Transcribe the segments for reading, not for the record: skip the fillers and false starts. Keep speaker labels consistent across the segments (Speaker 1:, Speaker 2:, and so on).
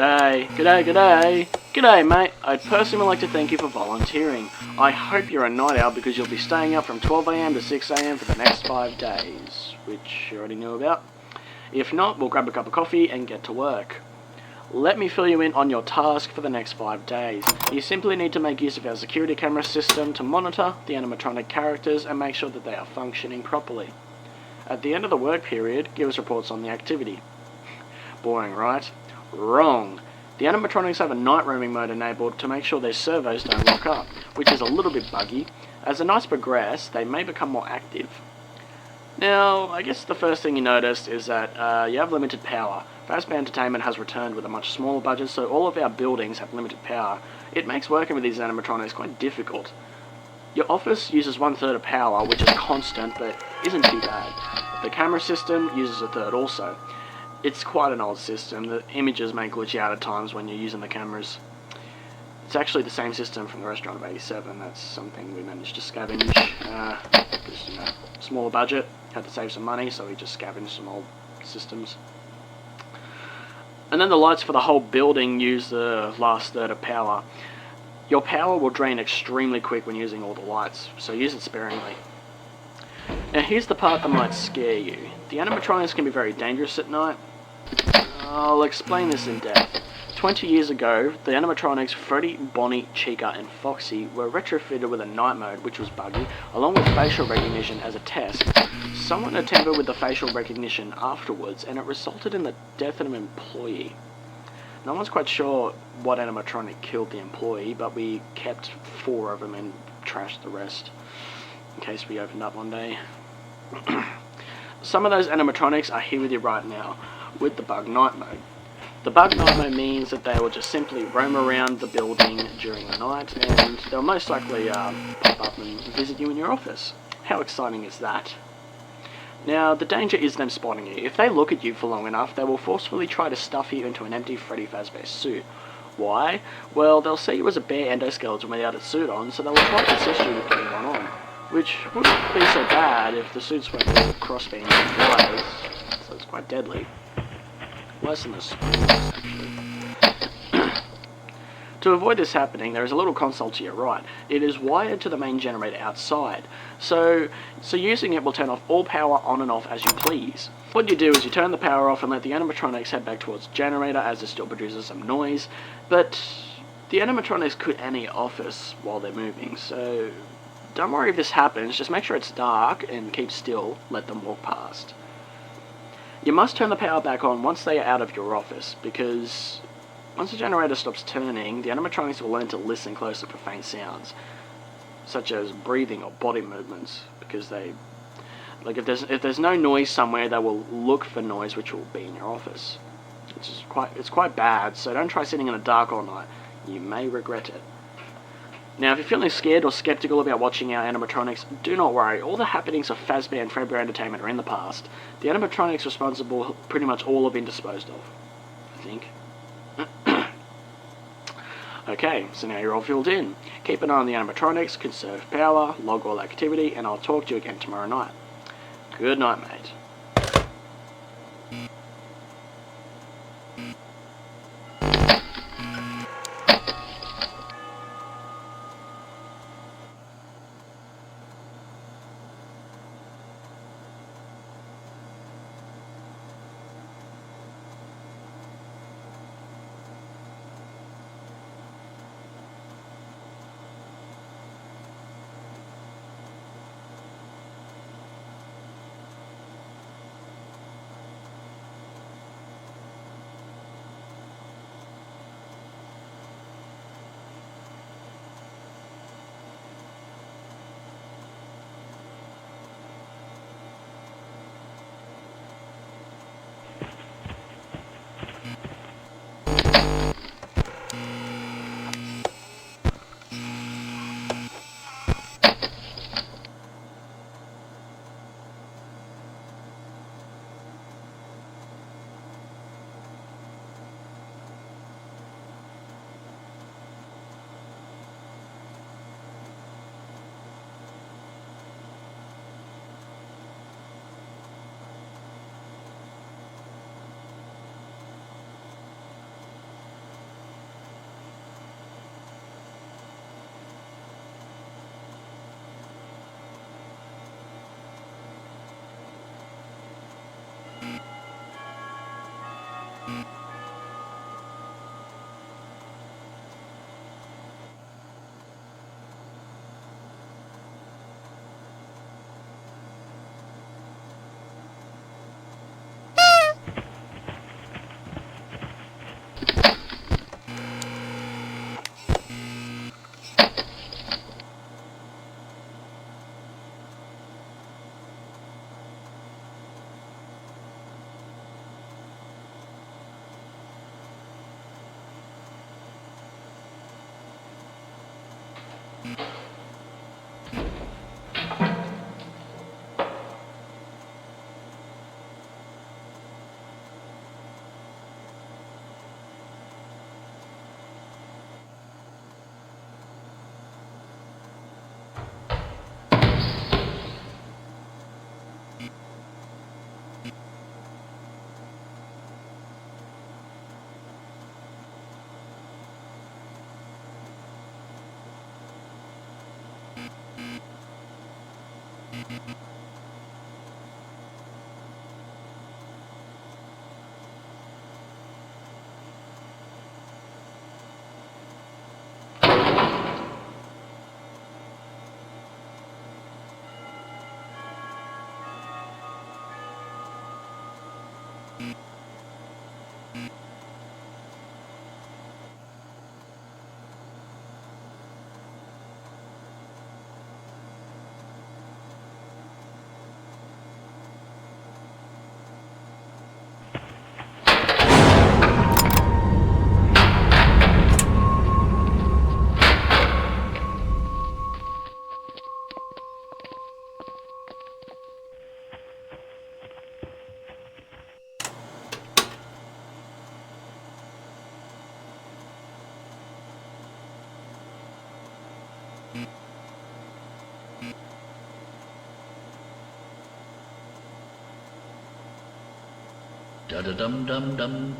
Speaker 1: G'day, g'day, g'day. G'day, mate. I'd personally like to thank you for volunteering. I hope you're a night owl because you'll be staying up from 12 AM to 6 AM for the next 5 days, which you already knew about. If not, we'll grab a cup of coffee and get to work. Let me fill you in on your task for the next 5 days. You simply need to make use of our security camera system to monitor the animatronic characters and make sure that they are functioning properly. At the end of the work period, give us reports on the activity. Boring, right? Wrong. The animatronics have a night roaming mode enabled to make sure their servos don't lock up, which is a little bit buggy. As the nights progress, they may become more active. Now, I guess the first thing you noticed is that you have limited power. Fazbear Entertainment has returned with a much smaller budget, so all of our buildings have limited power. It makes working with these animatronics quite difficult. Your office uses 1/3 of power, which is constant, but isn't too bad. The camera system uses 1/3 also. It's quite an old system. The images may glitch out at times when you're using the cameras. It's actually the same system from the restaurant of '87. That's something we managed to scavenge. Just, smaller budget, had to save some money, so we just scavenged some old systems. And then the lights for the whole building use the last third of power. Your power will drain extremely quick when using all the lights, so use it sparingly. Now here's the part that might scare you. The animatronics can be very dangerous at night. I'll explain this in depth. 20 years ago, the animatronics Freddy, Bonnie, Chica and Foxy were retrofitted with a night mode, which was buggy, along with facial recognition as a test. Someone attempted with the facial recognition afterwards, and it resulted in the death of an employee. No one's quite sure what animatronic killed the employee, but we kept 4 of them and trashed the rest, in case we opened up one day. Some of those animatronics are here with you right now, with the bug night mode. The bug night mode means that they will just simply roam around the building during the night, and they'll most likely pop up and visit you in your office. How exciting is that? Now, the danger is them spotting you. If they look at you for long enough, they will forcefully try to stuff you into an empty Freddy Fazbear suit. Why? Well, they'll see you as a bare endoskeleton without a suit on, so they will try to assist you with getting one on. Which wouldn't be so bad if the suits weren't all crossbeams and wires, so it's quite deadly. Worse than the spoons, actually. To avoid this happening, there is a little console to your right. It is wired to the main generator outside, so using it will turn off all power on and off as you please. What you do is you turn the power off and let the animatronics head back towards the generator as it still produces some noise, but the animatronics could enter your office while they're moving, so don't worry if this happens, just make sure it's dark and keep still, let them walk past. You must turn the power back on once they are out of your office, because once the generator stops turning, the animatronics will learn to listen closely for faint sounds, such as breathing or body movements, because if there's no noise somewhere, they will look for noise which will be in your office. It's quite bad, so don't try sitting in the dark all night. You may regret it. Now, if you're feeling scared or skeptical about watching our animatronics, do not worry. All the happenings of Fazbear and Fredbear Entertainment are in the past. The animatronics responsible pretty much all have been disposed of, I think. Okay, so now you're all filled in. Keep an eye on the animatronics, conserve power, log all activity, and I'll talk to you again tomorrow night. Good night, mate.
Speaker 2: Da da dum dum dum.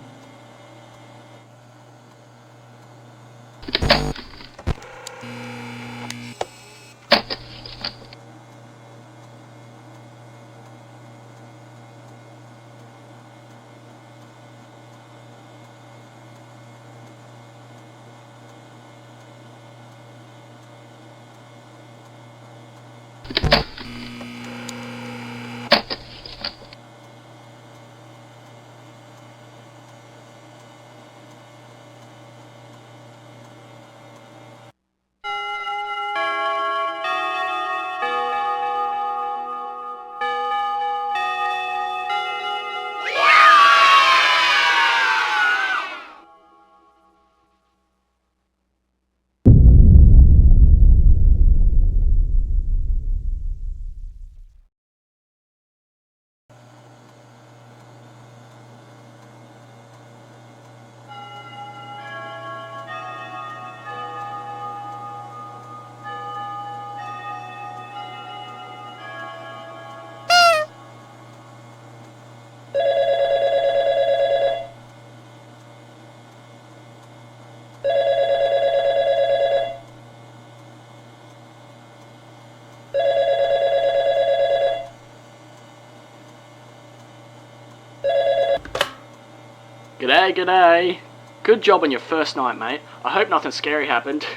Speaker 1: G'day, g'day. Good job on your first night, mate. I hope nothing scary happened.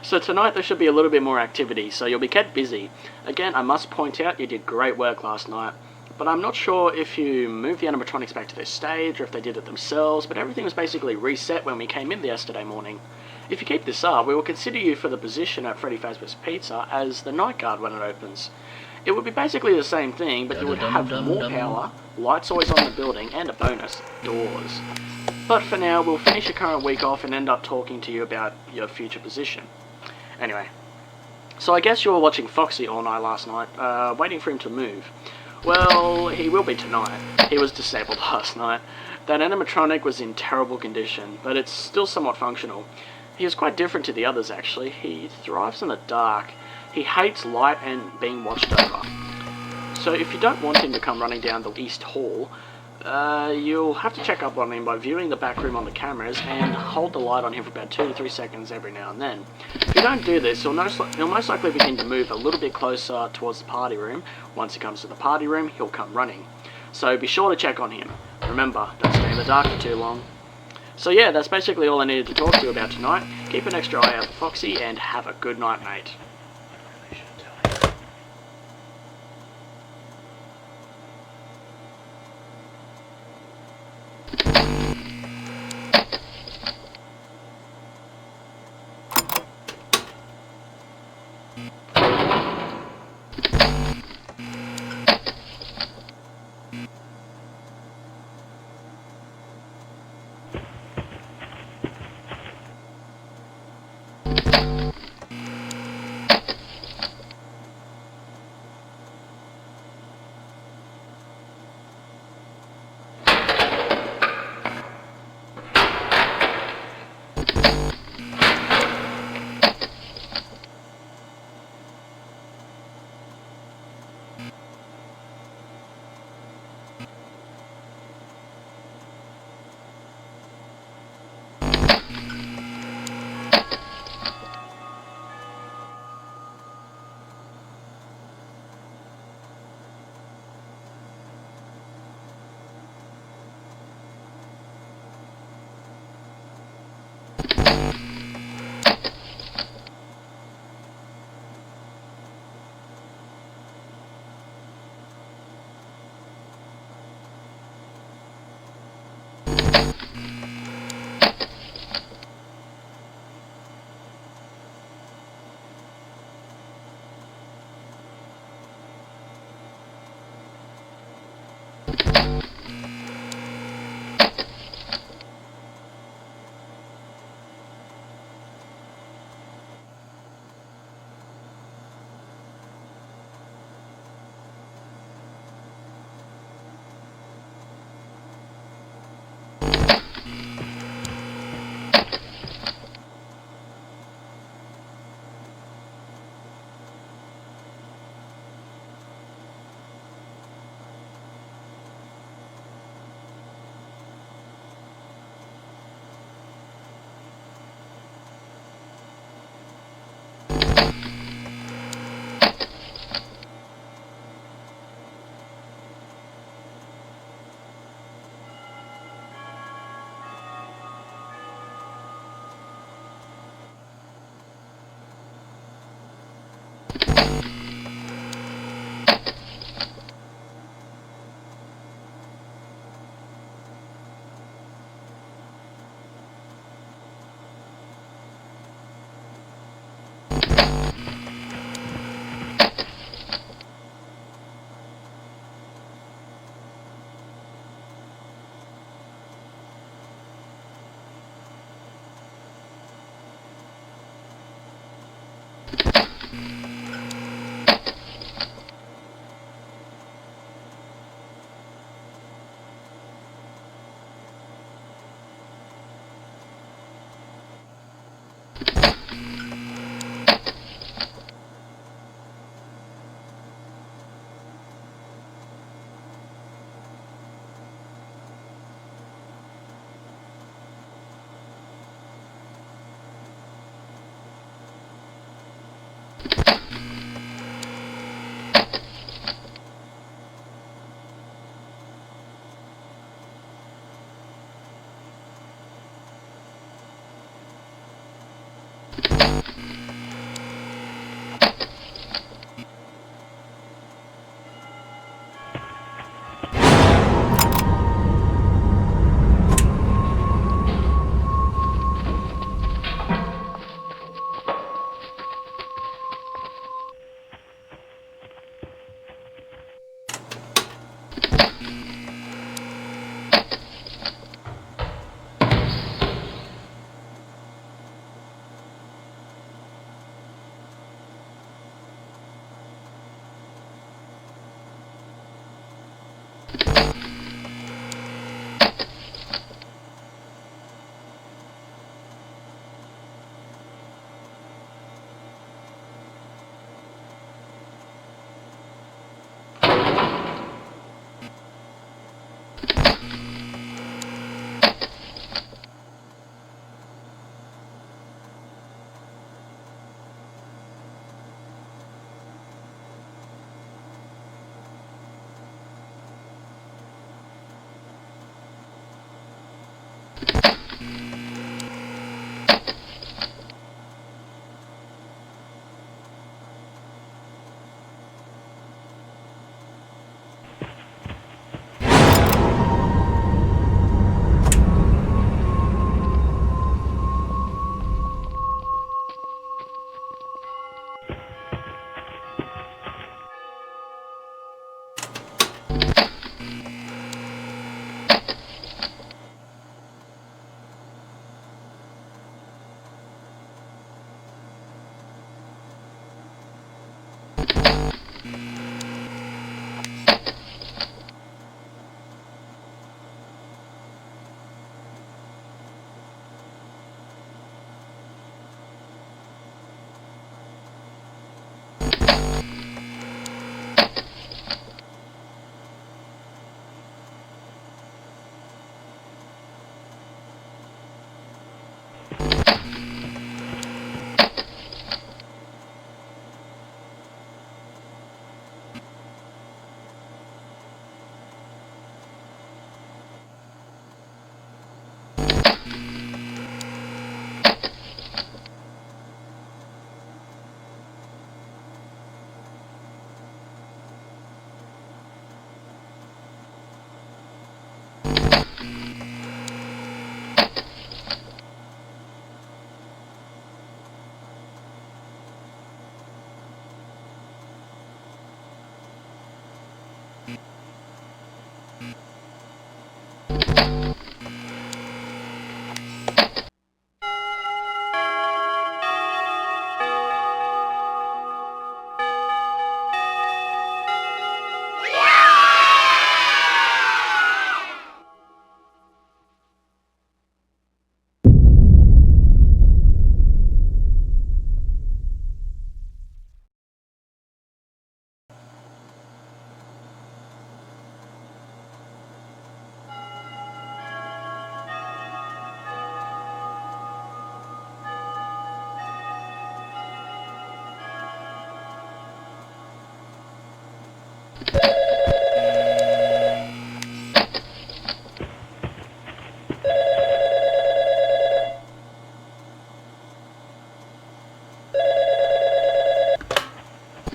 Speaker 1: So tonight there should be a little bit more activity, so you'll be kept busy. Again, I must point out you did great work last night, but I'm not sure if you moved the animatronics back to their stage or if they did it themselves, but everything was basically reset when we came in yesterday morning. If you keep this up, we will consider you for the position at Freddy Fazbear's Pizza as the night guard when it opens. It would be basically the same thing, but you would have more power, lights always on in the building, and a bonus, doors. But for now, we'll finish your current week off and end up talking to you about your future position. Anyway, so I guess you were watching Foxy all night last night, waiting for him to move. Well, he will be tonight. He was disabled last night. That animatronic was in terrible condition, but it's still somewhat functional. He is quite different to the others, actually. He thrives in the dark. He hates light and being watched over. So if you don't want him to come running down the East Hall, you'll have to check up on him by viewing the back room on the cameras and hold the light on him for about 2 to 3 seconds every now and then. If you don't do this, he'll most likely begin to move a little bit closer towards the party room. Once he comes to the party room, he'll come running. So be sure to check on him. Remember, don't stay in the dark for too long. So yeah, that's basically all I needed to talk to you about tonight. Keep an extra eye out for Foxy and have a good night, mate.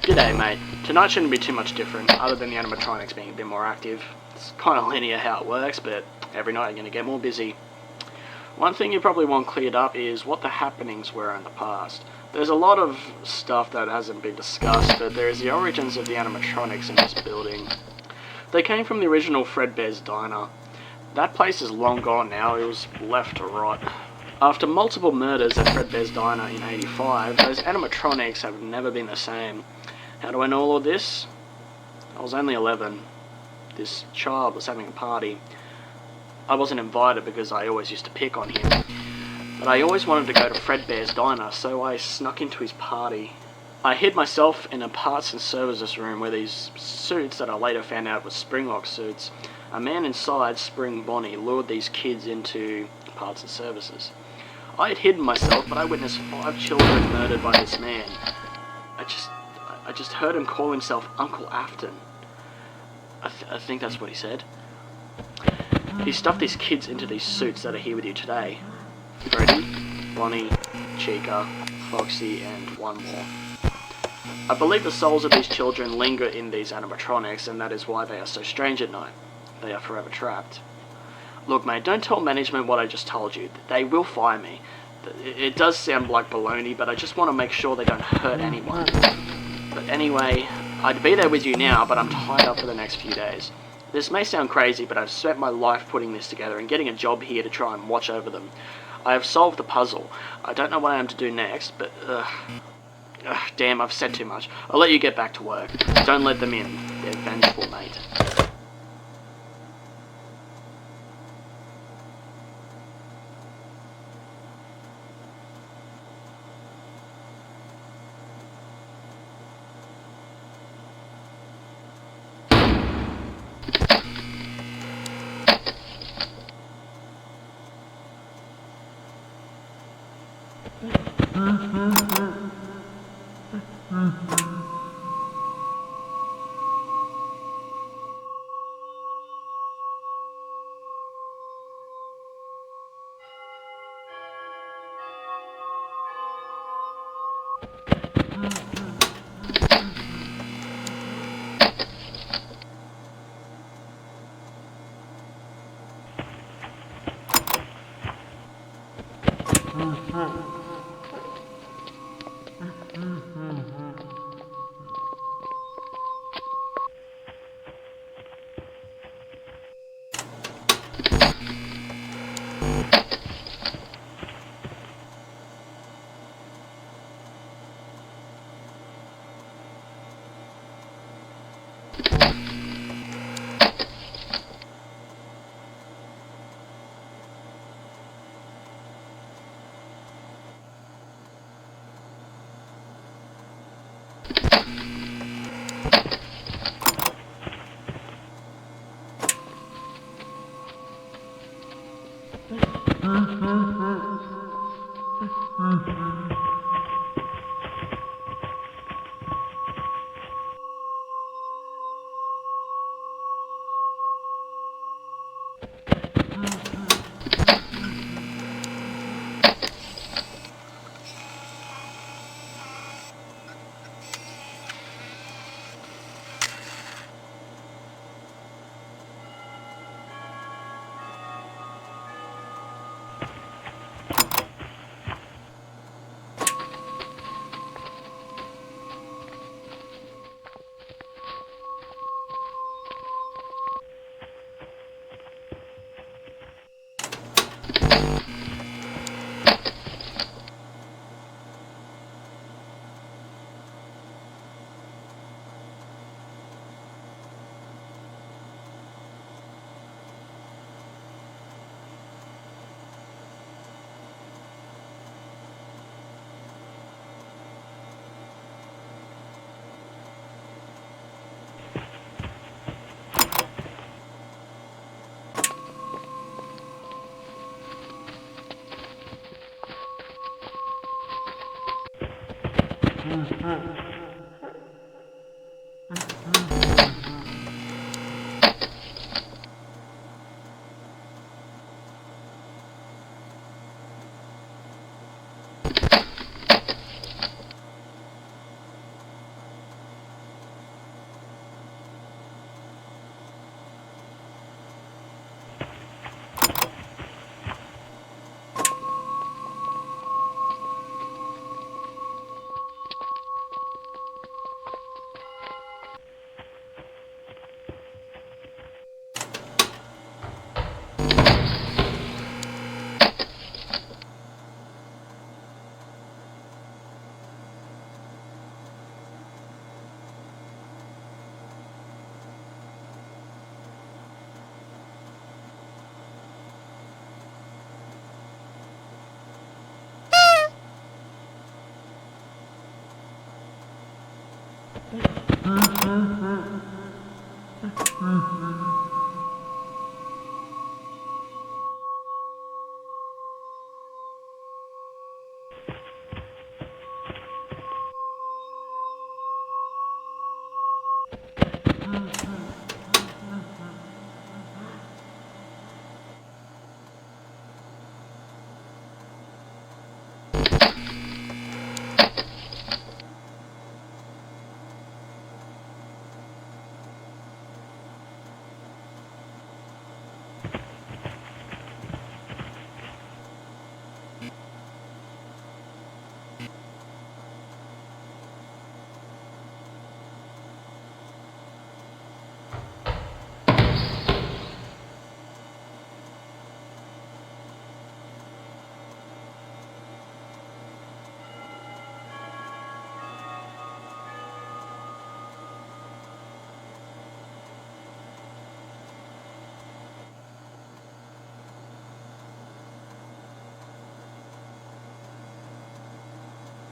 Speaker 1: G'day mate, tonight shouldn't be too much different other than the animatronics being a bit more active. It's kind of linear how it works, but every night you're going to get more busy. One thing you probably want cleared up is what the happenings were in the past. There's a lot of stuff that hasn't been discussed, but there's the origins of the animatronics in this building. They came from the original Fredbear's Diner. That place is long gone now, it was left to rot. After multiple murders at Fredbear's Diner in '85, those animatronics have never been the same. How do I know all of this? I was only 11. This child was having a party. I wasn't invited because I always used to pick on him. But I always wanted to go to Fredbear's Diner, so I snuck into his party. I hid myself in a parts and services room where these suits that I later found out were Springlock suits. A man inside Spring Bonnie lured these kids into parts and services. I had hidden myself, but I witnessed 5 children murdered by this man. I just heard him call himself Uncle Afton. I think that's what he said. He stuffed these kids into these suits that are here with you today. Freddy, Bonnie, Chica, Foxy, and one more. I believe the souls of these children linger in these animatronics, and that is why they are so strange at night. They are forever trapped. Look mate, don't tell management what I just told you. They will fire me. It does sound like baloney, but I just want to make sure they don't hurt anyone. But anyway, I'd be there with you now, but I'm tied up for the next few days. This may sound crazy, but I've spent my life putting this together and getting a job here to try and watch over them. I have solved the puzzle. I don't know what I am to do next, but damn, I've said too much. I'll let you get back to work. Don't let them in. They're vengeful, mate.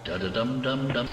Speaker 2: Da-da-dum-dum-dum.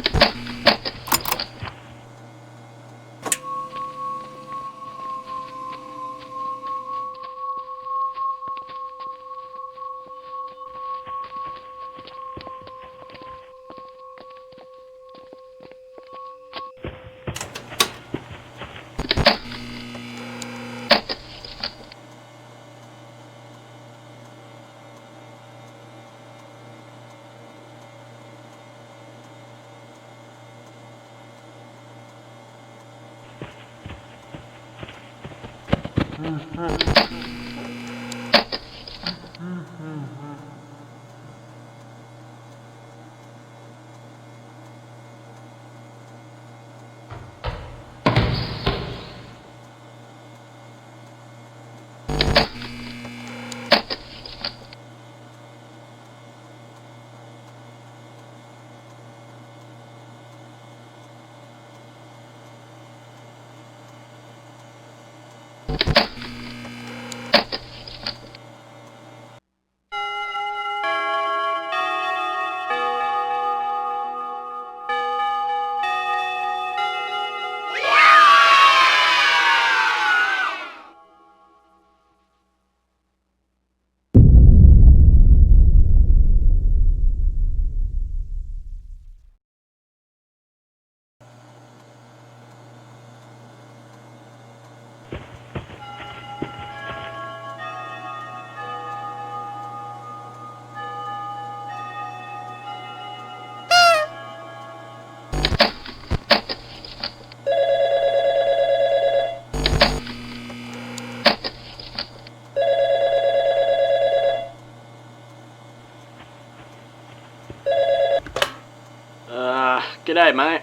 Speaker 1: G'day, mate.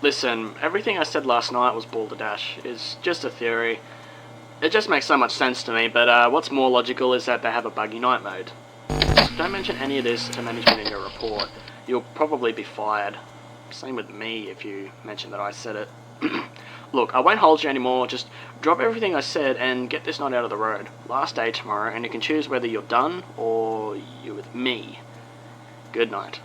Speaker 1: Listen, everything I said last night was balderdash. It's just a theory. It just makes so much sense to me, but what's more logical is that they have a buggy night mode. Just don't mention any of this to management in your report. You'll probably be fired. Same with me if you mention that I said it. Look, I won't hold you anymore. Just drop everything I said and get this night out of the road. Last day tomorrow, and you can choose whether you're done or you're with me. Good night.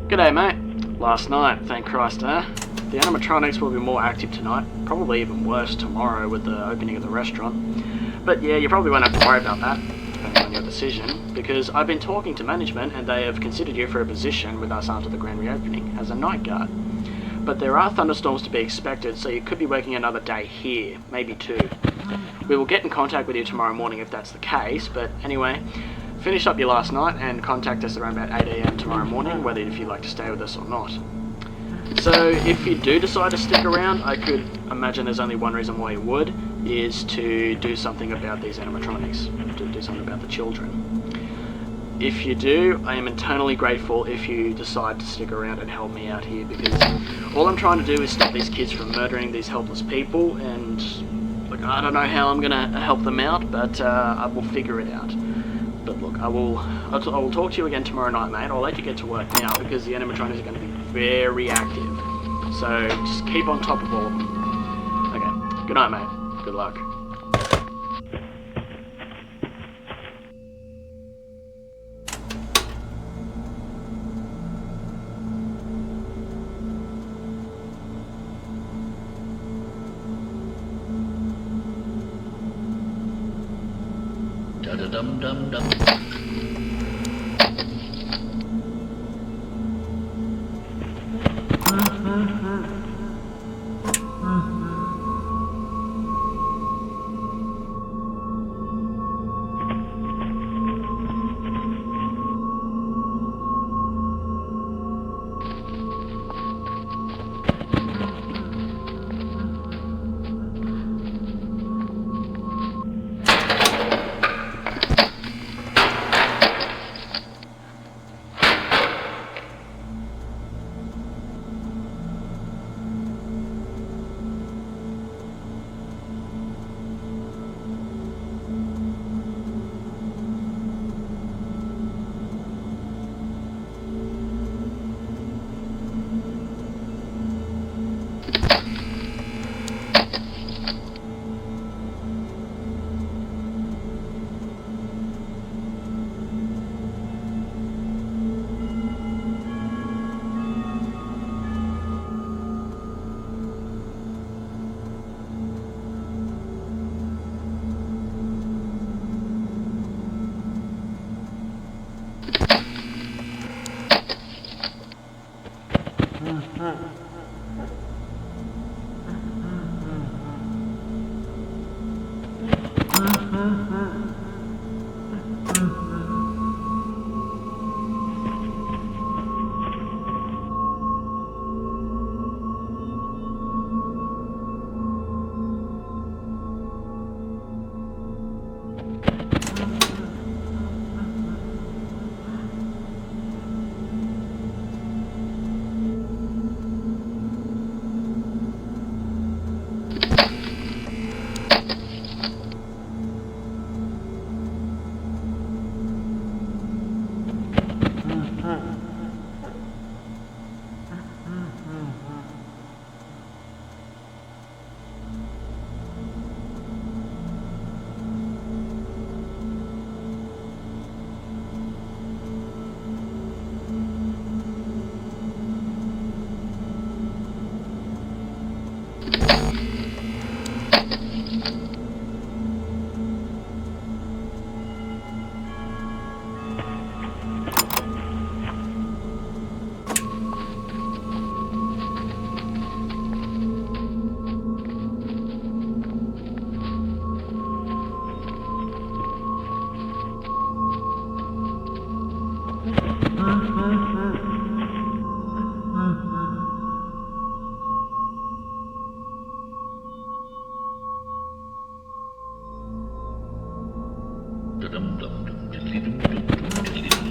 Speaker 1: G'day mate. Last night, thank Christ, eh? The animatronics will be more active tonight, probably even worse tomorrow with the opening of the restaurant. But yeah, you probably won't have to worry about that, depending on your decision, because I've been talking to management and they have considered you for a position with us after the grand reopening as a night guard. But there are thunderstorms to be expected, so you could be working another day here, maybe two. We will get in contact with you tomorrow morning if that's the case, but anyway, finish up your last night and contact us around about 8 AM tomorrow morning, whether if you'd like to stay with us or not. So if you do decide to stick around, I could imagine there's only one reason why you would, is to do something about these animatronics, to do something about the children. If you do, I am eternally grateful if you decide to stick around and help me out here, because all I'm trying to do is stop these kids from murdering these helpless people, and look, I don't know how I'm gonna help them out, but I will figure it out. But look, I will talk to you again tomorrow night, mate. I'll let you get to work now because the animatronics are going to be very active. So just keep on top of all of them. Okay, good night, mate. Good luck.
Speaker 2: Da-da-dum-dum-dum. Da-dum-dum-dum, diddly-dum-dum-dum, diddly-dum.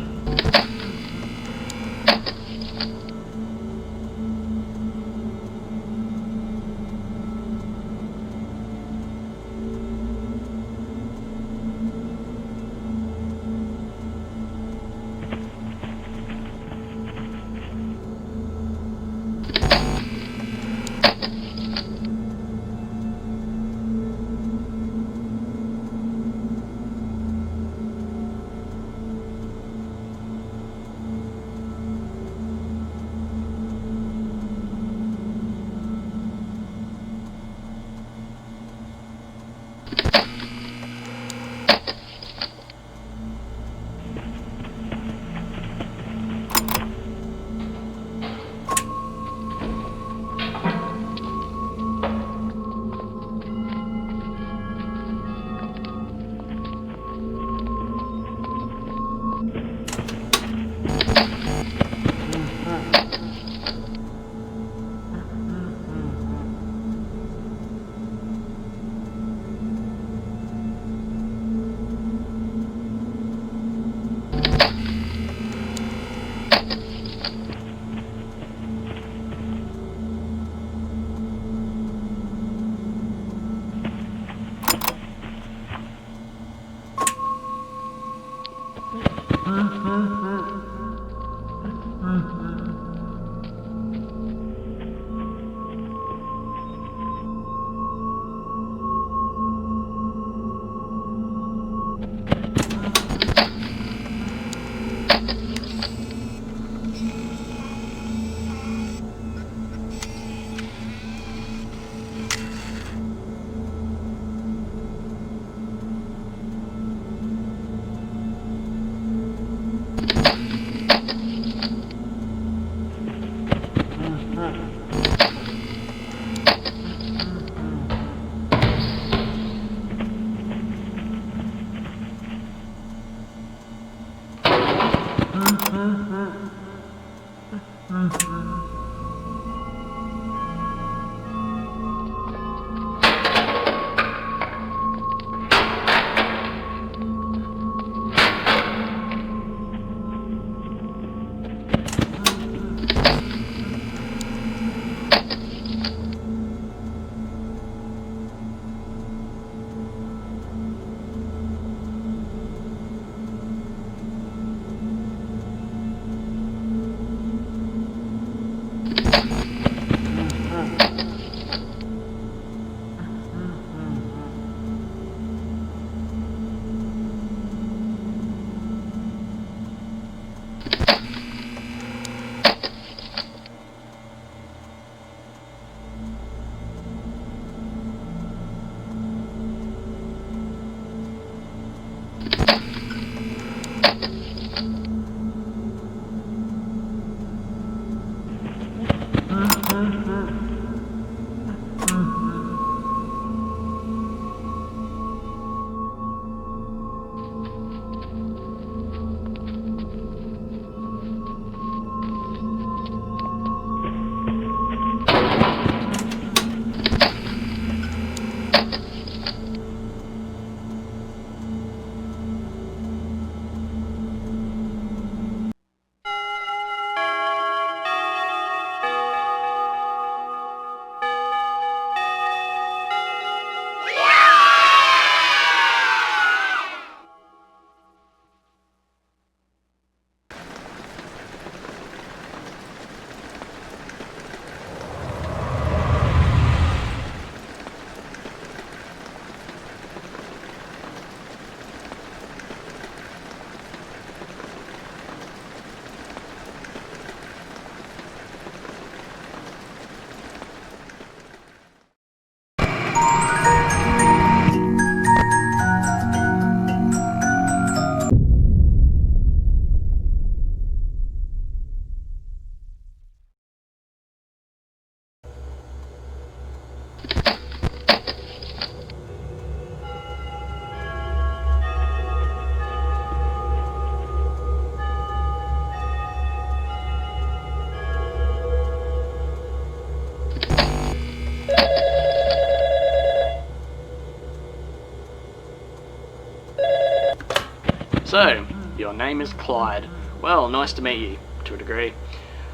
Speaker 1: So, your name is Clyde. Well, nice to meet you, to a degree.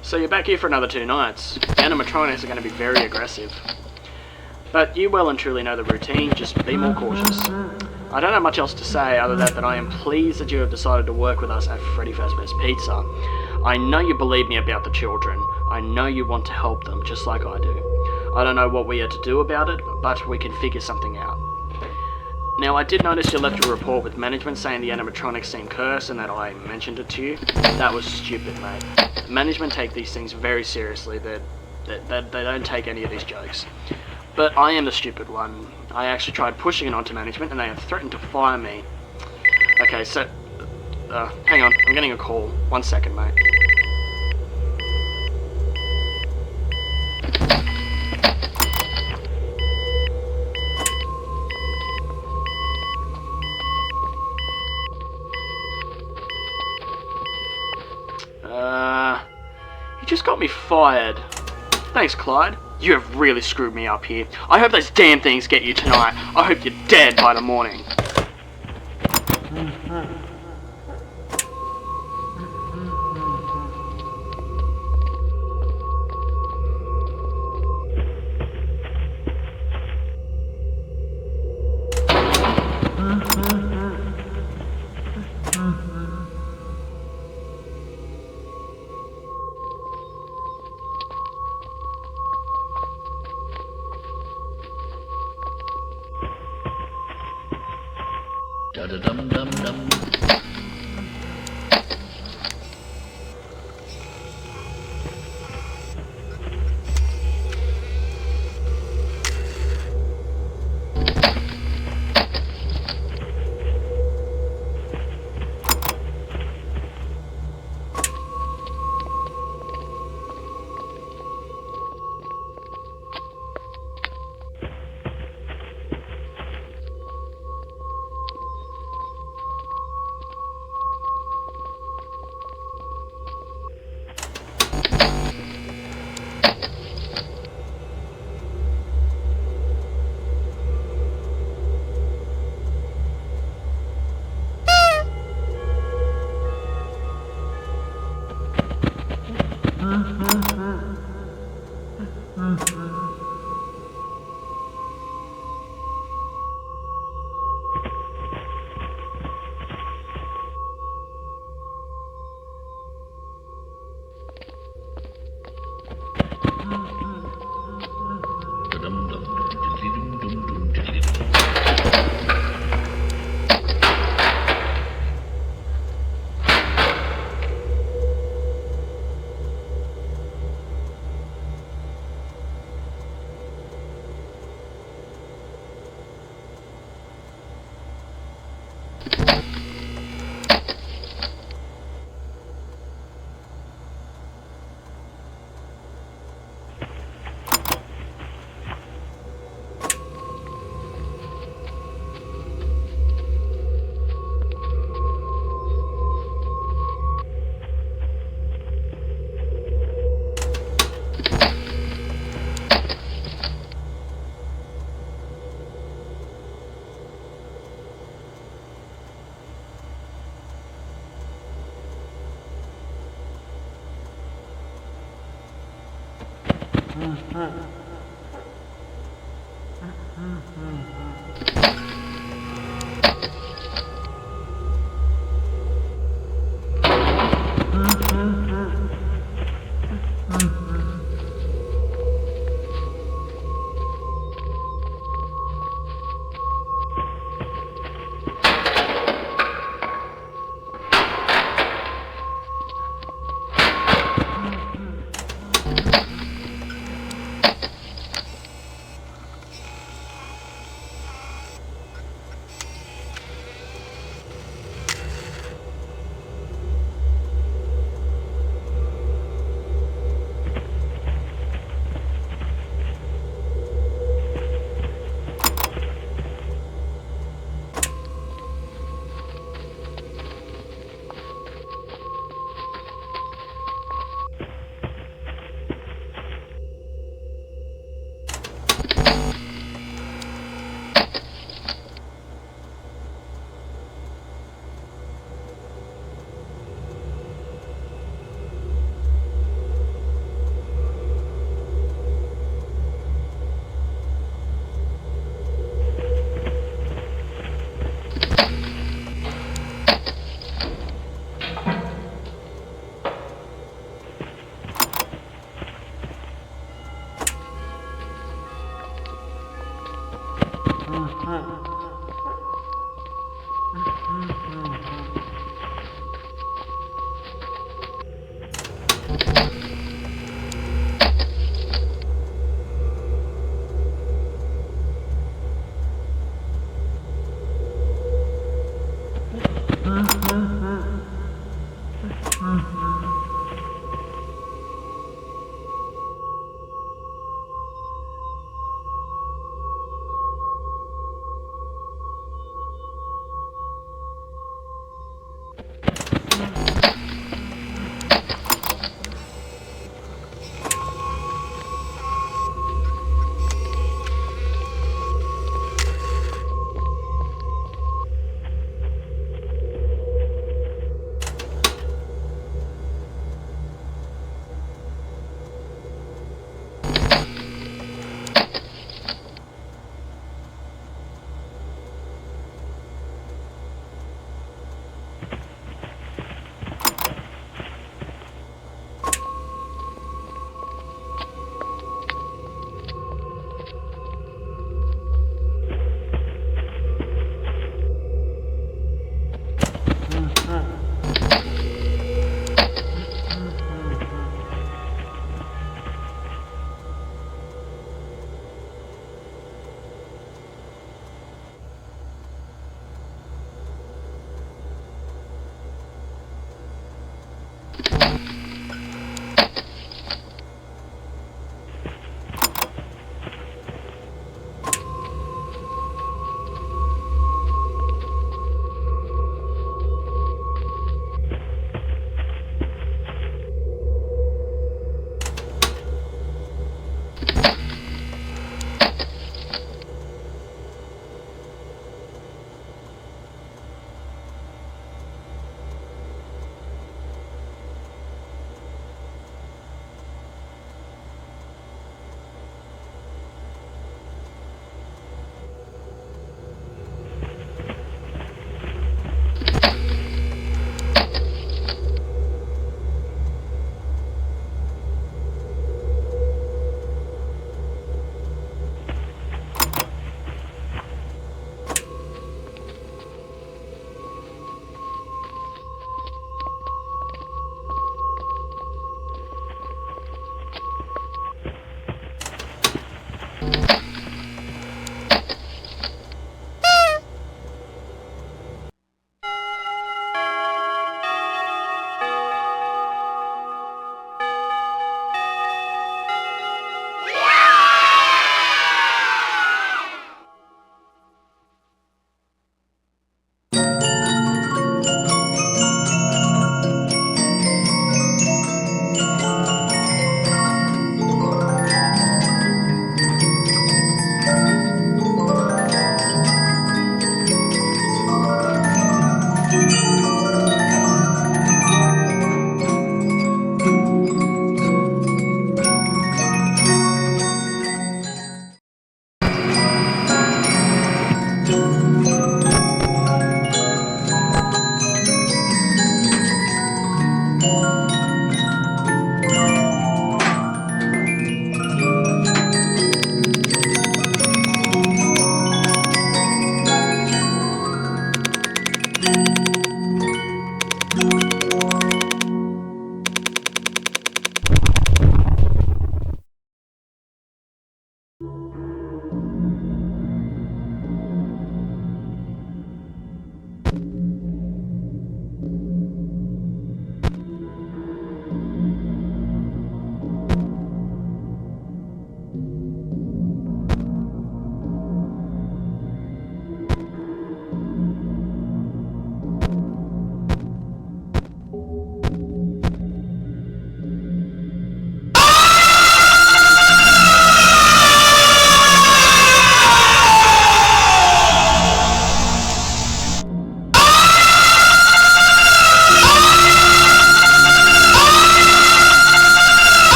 Speaker 1: So you're back here for another 2 nights. The animatronics are going to be very aggressive. But you well and truly know the routine, just be more cautious. I don't have much else to say other than that I am pleased that you have decided to work with us at Freddy Fazbear's Pizza. I know you believe me about the children. I know you want to help them, just like I do. I don't know what we are to do about it, but we can figure something out. Now, I did notice you left a report with management saying the animatronics seem cursed and that I mentioned it to you. That was stupid, mate. Management take these things very seriously. They don't take any of these jokes. But I am the stupid one. I actually tried pushing it onto management and they have threatened to fire me. Okay, so... hang on, I'm getting a call. 1 second, mate. You just got me fired. Thanks, Clyde. You have really screwed me up here. I hope those damn things get you tonight. I hope you're dead by the morning.
Speaker 2: Da da dum dum dum.